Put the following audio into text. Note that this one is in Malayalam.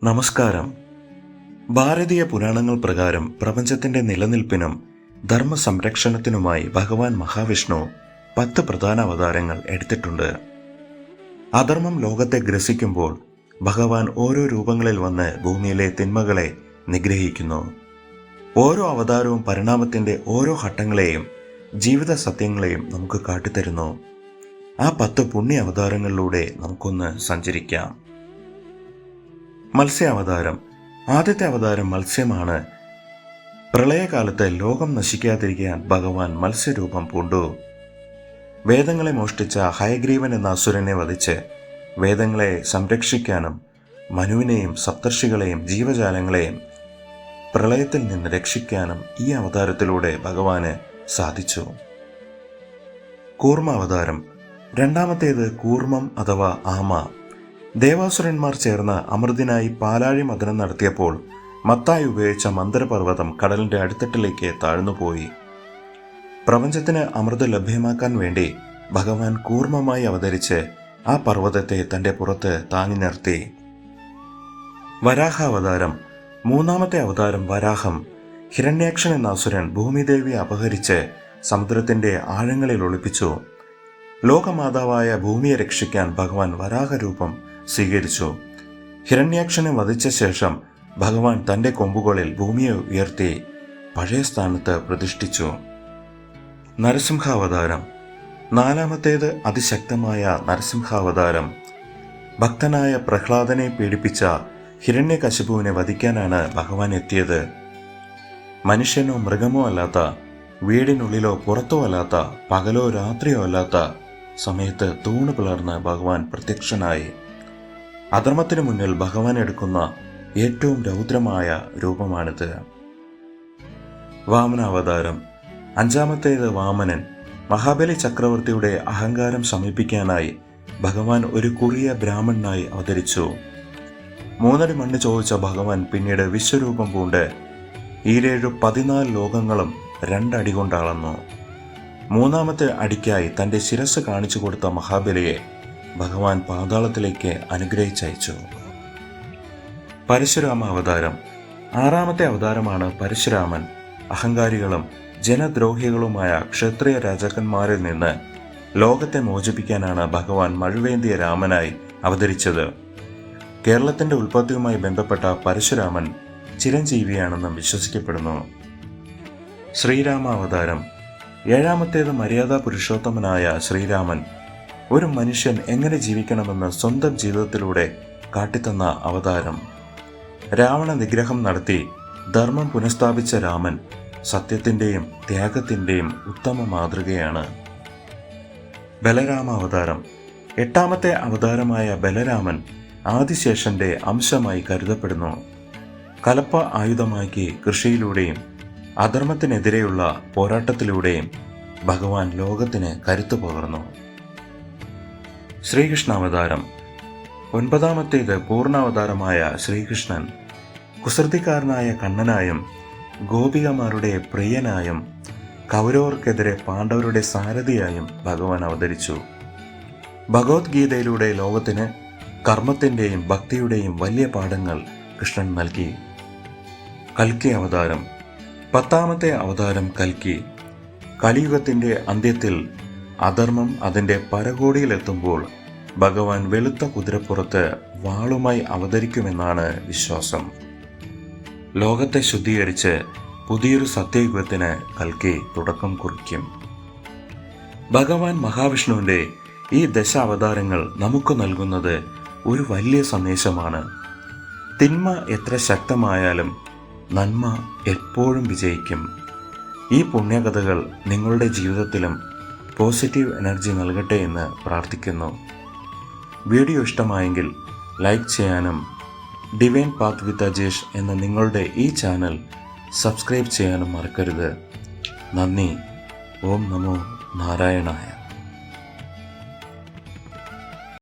നമസ്കാരം. ഭാരതീയ പുരാണങ്ങൾ പ്രകാരം പ്രപഞ്ചത്തിന്റെ നിലനിൽപ്പിനും ധർമ്മസംരക്ഷണത്തിനുമായി ഭഗവാൻ മഹാവിഷ്ണു 10 പ്രധാന അവതാരങ്ങൾ എടുത്തിട്ടുണ്ട്. അധർമ്മം ലോകത്തെ ഗ്രസിക്കുമ്പോൾ ഭഗവാൻ ഓരോ രൂപങ്ങളിൽ വന്ന് ഭൂമിയിലെ തിന്മകളെ നിഗ്രഹിക്കുന്നു. ഓരോ അവതാരവും പരിണാമത്തിന്റെ ഓരോ ഘട്ടങ്ങളെയും ജീവിത സത്യങ്ങളെയും നമുക്ക് കാട്ടിത്തരുന്നു. ആ 10 പുണ്യ അവതാരങ്ങളിലൂടെ നമുക്കൊന്ന് സഞ്ചരിക്കാം. മത്സ്യാവതാരം. ആദ്യത്തെ അവതാരം മത്സ്യമാണ്. പ്രളയകാലത്ത് ലോകം നശിക്കാതിരിക്കാൻ ഭഗവാൻ മത്സ്യരൂപം പൂണ്ടു. വേദങ്ങളെ മോഷ്ടിച്ച ഹയഗ്രീവൻ എന്ന അസുരനെ വധിച്ച് വേദങ്ങളെ സംരക്ഷിക്കാനും മനുവിനെയും സപ്തർഷികളെയും ജീവജാലങ്ങളെയും പ്രളയത്തിൽ നിന്ന് രക്ഷിക്കാനും ഈ അവതാരത്തിലൂടെ ഭഗവാന് സാധിച്ചു. കൂർമാവതാരം. രണ്ടാമത്തേത് കൂർമ്മം അഥവാ ആമ. ദേവാസുരന്മാർ ചേർന്ന് അമൃതിനായി പാലാഴി മഥനം നടത്തിയപ്പോൾ മത്തായി ഉപയോഗിച്ച മന്ദരപർവ്വതം കടലിന്റെ അടിത്തട്ടിലേക്ക് താഴ്ന്നുപോയി. പ്രപഞ്ചത്തിന് അമൃത് ലഭ്യമാക്കാൻ വേണ്ടി ഭഗവാൻ കൂർമ്മമായി അവതരിച്ച് ആ പർവ്വതത്തെ തന്റെ പുറത്ത് താങ്ങി നിർത്തി. വരാഹാവതാരം. മൂന്നാമത്തെ അവതാരം വരാഹം. ഹിരണ്യാക്ഷൻ എന്ന അസുരൻ ഭൂമിദേവിയെ അപഹരിച്ച് സമുദ്രത്തിന്റെ ആഴങ്ങളിൽ ഒളിപ്പിച്ചു. ലോകമാതാവായ ഭൂമിയെ രക്ഷിക്കാൻ ഭഗവാൻ വരാഹരൂപം സ്വീകരിച്ചു. ഹിരണ്യാക്ഷനെ വധിച്ച ശേഷം ഭഗവാൻ തന്റെ കൊമ്പുകളിൽ ഭൂമിയെ ഉയർത്തി പഴയ സ്ഥാനത്ത് പ്രതിഷ്ഠിച്ചു. നരസിംഹാവതാരം. നാലാമത്തേത് അതിശക്തമായ നരസിംഹാവതാരം. ഭക്തനായ പ്രഹ്ലാദനെ പീഡിപ്പിച്ച ഹിരണ്യകശിപുവിനെ വധിക്കാനാണ് ഭഗവാൻ എത്തിയത്. മനുഷ്യനോ മൃഗമോ അല്ലാത്ത, വീടിനുള്ളിലോ പുറത്തോ അല്ലാത്ത, പകലോ രാത്രിയോ അല്ലാത്ത സമയത്ത് തൂണ് പിളർന്ന് ഭഗവാൻ പ്രത്യക്ഷനായി. അധർമ്മത്തിനു മുന്നിൽ ഭഗവാൻ എടുക്കുന്ന ഏറ്റവും രൗദ്രമായ രൂപമാണിത്. വാമനാവതാരം. അഞ്ചാമത്തേത് വാമനൻ. മഹാബലി ചക്രവർത്തിയുടെ അഹങ്കാരം ശമിപ്പിക്കാനായി ഭഗവാൻ ഒരു കുറിയ ബ്രാഹ്മണനായി അവതരിച്ചു. 3 അടി മണ്ണ് ചോദിച്ച ഭഗവാൻ പിന്നീട് വിശ്വരൂപം പൂണ്ട് 14 ലോകങ്ങളും 2 അടി കൊണ്ട് അളന്നു. 3ാമത്തെ അടിക്കായി തന്റെ ശിരസ് കാണിച്ചു കൊടുത്ത മഹാബലിയെ ഭഗവാൻ പാതാളത്തിലേക്ക് അനുഗ്രഹിച്ചയച്ചു. പരശുരാമ അവതാരം. 6ാമത്തെ അവതാരമാണ് പരശുരാമൻ. അഹങ്കാരികളും ജനദ്രോഹികളുമായ ക്ഷത്രിയ രാജാക്കന്മാരിൽ നിന്ന് ലോകത്തെ മോചിപ്പിക്കാനാണ് ഭഗവാൻ മഴുവേന്തിയ രാമനായി അവതരിച്ചത്. കേരളത്തിന്റെ ഉൽപ്പത്തിയുമായി ബന്ധപ്പെട്ട പരശുരാമൻ ചിരഞ്ജീവിയാണെന്നും വിശ്വസിക്കപ്പെടുന്നു. ശ്രീരാമ അവതാരം. 7ാമത്തേത് മര്യാദാ പുരുഷോത്തമനായ ശ്രീരാമൻ. ഒരു മനുഷ്യൻ എങ്ങനെ ജീവിക്കണമെന്ന് സ്വന്തം ജീവിതത്തിലൂടെ കാട്ടിത്തന്ന അവതാരം. രാവണ നിഗ്രഹം നടത്തി ധർമ്മം പുനഃസ്ഥാപിച്ച രാമൻ സത്യത്തിന്റെയും ത്യാഗത്തിന്റെയും ഉത്തമ മാതൃകയാണ്. ബലരാമ അവതാരം. 8ാമത്തെ അവതാരമായ ബലരാമൻ ആദിശേഷന്റെ അംശമായി കരുതപ്പെടുന്നു. കലപ്പ ആയുധമാക്കി കൃഷിയിലൂടെയും അധർമ്മത്തിനെതിരെയുള്ള പോരാട്ടത്തിലൂടെയും ഭഗവാൻ ലോകത്തിന് കരുത്തു പകർന്നു. ശ്രീകൃഷ്ണാവതാരം. 9ാമത്തേത് പൂർണ്ണാവതാരമായ ശ്രീകൃഷ്ണൻ. കുസൃതിക്കാരനായ കണ്ണനായും ഗോപികമാരുടെ പ്രിയനായും കൗരവർക്കെതിരെ പാണ്ഡവരുടെ സാരഥിയായും ഭഗവാൻ അവതരിച്ചു. ഭഗവത്ഗീതയിലൂടെ ലോകത്തിന് കർമ്മത്തിന്റെയും ഭക്തിയുടെയും വലിയ പാഠങ്ങൾ കൃഷ്ണൻ നൽകി. കൽക്കി അവതാരം. 10ാമത്തെ അവതാരം കൽക്കി. കലിയുഗത്തിന്റെ അന്ത്യത്തിൽ അധർമ്മം അതിന്റെ പരകോടിയിലെത്തുമ്പോൾ ഭഗവാൻ വെളുത്ത കുതിരപ്പുറത്ത് വാളുമായി അവതരിക്കുമെന്നാണ് വിശ്വാസം. ലോകത്തെ ശുദ്ധീകരിച്ച് പുതിയൊരു സത്യയുഗത്തിന് കൽക്കി തുടക്കം കുറിക്കും. ഭഗവാൻ മഹാവിഷ്ണുവിന്റെ ഈ ദശാവതാരങ്ങൾ നമുക്ക് നൽകുന്നത് ഒരു വലിയ സന്ദേശമാണ്. തിന്മ എത്ര ശക്തമായാലും നന്മ എപ്പോഴും വിജയിക്കും. ഈ പുണ്യകഥകൾ നിങ്ങളുടെ ജീവിതത്തിലും പോസിറ്റീവ് എനർജി നൽകട്ടെ എന്ന് പ്രാർത്ഥിക്കുന്നു. വീഡിയോ ഇഷ്ടമായെങ്കിൽ ലൈക്ക് ചെയ്യാനും ഡിവൈൻ പാത്ത് വിത്ത് അജേഷ് എന്ന നിങ്ങളുടെ ഈ ചാനൽ സബ്സ്ക്രൈബ് ചെയ്യാനും മറക്കരുത്. നന്ദി. ഓം നമോ നാരായണായ.